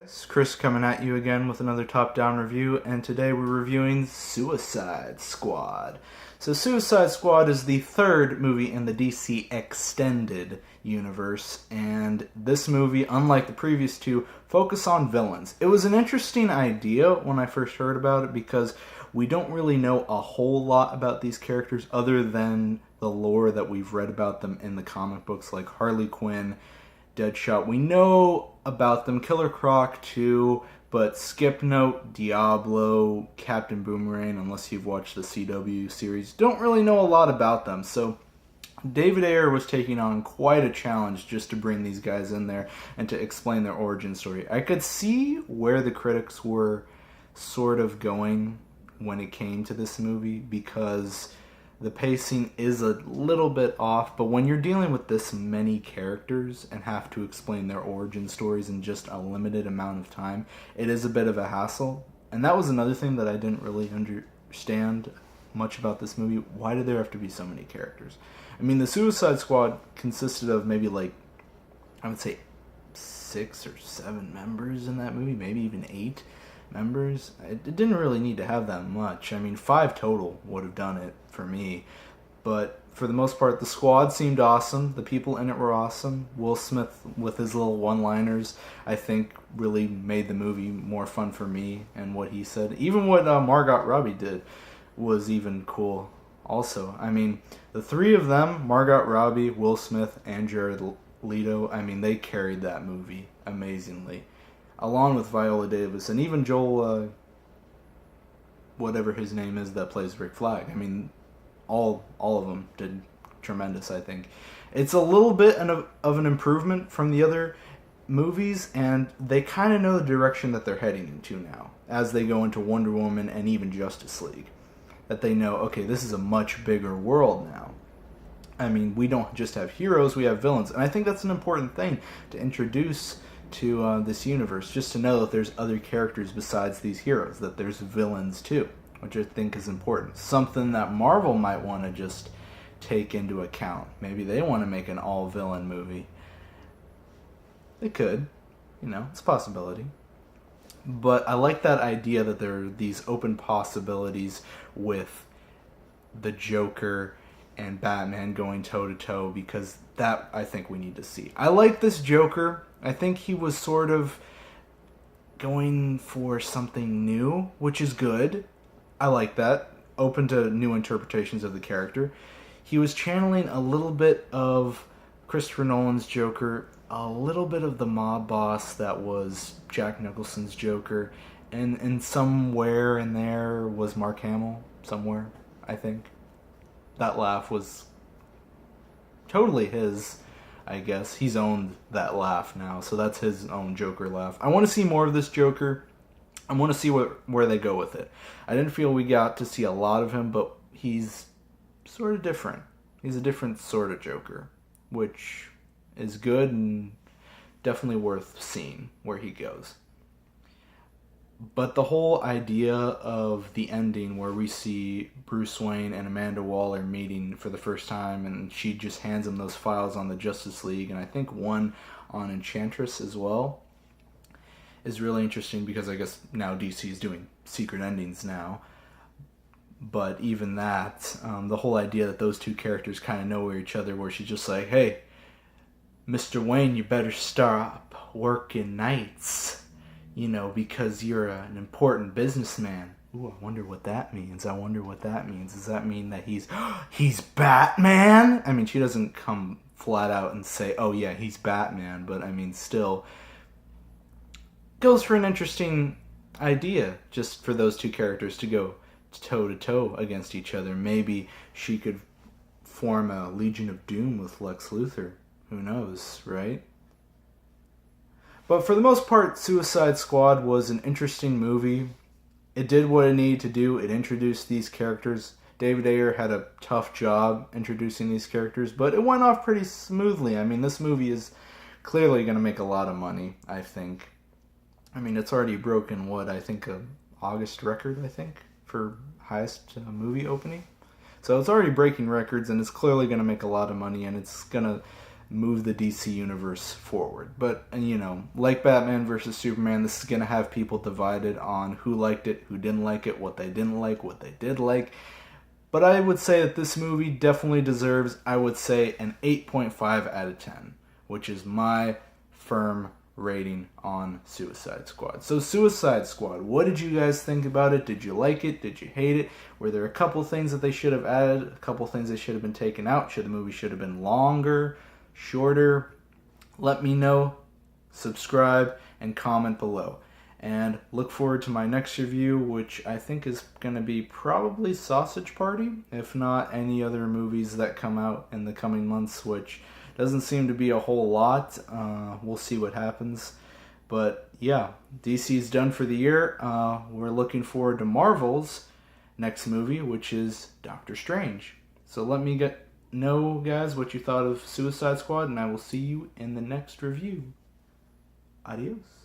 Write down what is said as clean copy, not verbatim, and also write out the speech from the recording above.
It's Chris coming at you again with another top-down review, and today we're reviewing Suicide Squad. So Suicide Squad is the third movie in the DC Extended Universe, and this movie, unlike the previous two, focus on villains. It was an interesting idea when I first heard about it because we don't really know a whole lot about these characters other than the lore that we've read about them in the comic books, like Harley Quinn, Deadshot. We know about them, Killer Croc too, but Skip Note, Diablo, Captain Boomerang, unless you've watched the CW series, don't really know a lot about them. So David Ayer was taking on quite a challenge just to bring these guys in there and to explain their origin story. I could see where the critics were sort of going when it came to this movie because the pacing is a little bit off, but when you're dealing with this many characters and have to explain their origin stories in just a limited amount of time, it is a bit of a hassle. And that was another thing that I didn't really understand much about this movie. Why did there have to be so many characters? I mean, the Suicide Squad consisted of maybe I would say 6 or 7 members in that movie, maybe even 8 members. It didn't really need to have that much. I mean, 5 total would have done it for me. But for the most part, the squad seemed awesome. The people in it were awesome. Will Smith, with his little one-liners, I think really made the movie more fun for me, and what he said. Even what Margot Robbie did was even cool also. I mean, the 3 of them, Margot Robbie, Will Smith, and Jared Leto, I mean, they carried that movie amazingly, along with Viola Davis, and even Joel, whatever his name is that plays Rick Flag. I mean, all of them did tremendous, I think. It's a little bit of an improvement from the other movies, and they kind of know the direction that they're heading into now, as they go into Wonder Woman and even Justice League. That they know, okay, this is a much bigger world now. I mean, we don't just have heroes, we have villains. And I think that's an important thing to introduce to this universe, just to know that there's other characters besides these heroes, that there's villains too, which I think is important. Something that Marvel might want to just take into account. Maybe they want to make an all-villain movie. They could. It's a possibility. But I like that idea that there are these open possibilities with the Joker and Batman going toe-to-toe, because that I think we need to see. I like this Joker. I think he was sort of going for something new, which is good. I like that. Open to new interpretations of the character. He was channeling a little bit of Christopher Nolan's Joker, a little bit of the mob boss that was Jack Nicholson's Joker, and somewhere in there was Mark Hamill. Somewhere, I think. That laugh was totally his, I guess. He's owned that laugh now, so that's his own Joker laugh. I want to see more of this Joker. I want to see where they go with it. I didn't feel we got to see a lot of him, but he's sort of different. He's a different sort of Joker, which is good and definitely worth seeing where he goes. But the whole idea of the ending where we see Bruce Wayne and Amanda Waller meeting for the first time, and she just hands him those files on the Justice League, and I think one on Enchantress as well, is really interesting because I guess now DC is doing secret endings now. But even that, the whole idea that those two characters kind of know each other, where she's just like, hey, Mr. Wayne, you better stop working nights, because you're an important businessman. Ooh, I wonder what that means. Does that mean that he's Batman? I mean, she doesn't come flat out and say, oh yeah, he's Batman, but I mean, still goes for an interesting idea just for those two characters to go toe-to-toe against each other. Maybe she could form a Legion of Doom with Lex Luthor. Who knows, right? But for the most part, Suicide Squad was an interesting movie. It did what it needed to do. It introduced these characters. David Ayer had a tough job introducing these characters, but it went off pretty smoothly. I mean, this movie is clearly going to make a lot of money, I think. I mean, it's already broken, I think, an August record, for highest movie opening. So it's already breaking records, and it's clearly going to make a lot of money, and it's going to move the DC universe forward. But, like Batman versus Superman, this is going to have people divided on who liked it, who didn't like it, what they didn't like, what they did like. But I would say that this movie definitely deserves, I would say, an 8.5 out of 10, which is my firm rating on Suicide Squad. So Suicide Squad, what did you guys think about it? Did you like it? Did you hate it? Were there a couple things that they should have added? A couple things that should have been taken out? The movie should have been longer, shorter? Let me know. Subscribe and comment below. And look forward to my next review, which I think is going to be probably Sausage Party, if not any other movies that come out in the coming months, which doesn't seem to be a whole lot. We'll see what happens. But yeah, DC's done for the year. We're looking forward to Marvel's next movie, which is Doctor Strange. So let me know, guys, what you thought of Suicide Squad, and I will see you in the next review. Adios.